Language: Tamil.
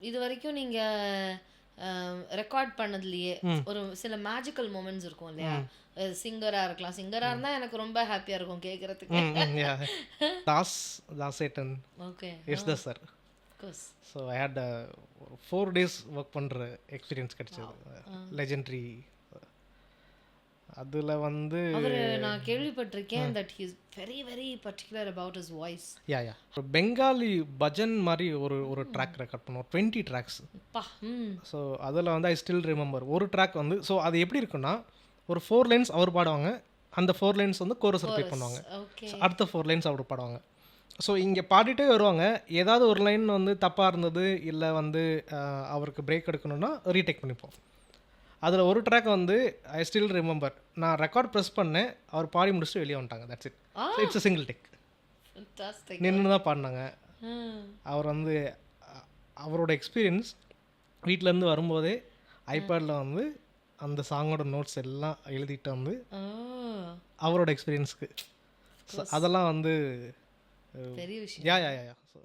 இது வரைக்கும் நீங்க ரெக்கார்ட் பண்ணதுலயே ம் ஒரு சில மேஜிக்கல் மொமெண்ட்ஸ் இருக்கும் இல்லையா? ம் சிங்கரா இருக்கலாம். சிங்கரா ம் இருந்தா எனக்கு ரொம்ப ஹாப்பியா இருக்கும் கேட்கறதுக்கு. ம் ம் yeah Das Dasettan okay. Yes the sir. Course. So I had 4 days work பண்ணுற எக்ஸ்பீரியன்ஸ் கிடைச்சது. வாவ்! லெஜெண்ட்ரி அதில் வந்து அவரு நான் கேள்விப்பட்டிருக்கேன் that he is very very particular about his voice. Yeah yeah Bengali bhajan மாதிரி ஒரு ஒரு ட்ராக் ரெக்கார்ட் பண்ணுவோம் 20 ட்ராக்ஸ். அப்பா! ம். ஸோ அதில் வந்து ஐ ஸ்டில் ரிமெம்பர் ஒரு ட்ராக் வந்து ஸோ அது எப்படி இருக்குன்னா ஒரு 4 லைன்ஸ் அவர் பாடுவாங்க, அந்த 4 லைன்ஸ் வந்து கோரஸ் ரிப்பீட் கோரஸ். பண்ணுவாங்க, ஓகே. அடுத்த 4 லைன்ஸ் அவர் பாடுவாங்க. ஸோ இங்கே பாடிட்டே வருவாங்க, ஏதாவது ஒரு லைன் வந்து தப்பாக இருந்தது இல்லை வந்து அவருக்கு பிரேக் எடுக்கணும்னா ரீடேக் பண்ணிப்போம். அதில் ஒரு ட்ராக் வந்து ஐ ஸ்டில் ரிமெம்பர், நான் ரெக்கார்ட் ப்ரெஸ் பண்ணேன், அவர் பாடி முடிச்சுட்டு வெளியே வந்துட்டாங்க. That's it. Ah! It's a single take. Fantastic. நின்று தான் பாடினாங்க. ம். அவர் வந்து அவரோட எக்ஸ்பீரியன்ஸ் வீட்டிலேருந்து வரும்போதே ஐபேடில் வந்து அந்த சாங்கோட நோட்ஸ் எல்லாம் எழுதிட்டு வந்து ஓ! அவரோட எக்ஸ்பீரியன்ஸ்க்கு அதெல்லாம் வந்து பெரிய விஷயம். யா யா யா ஸோ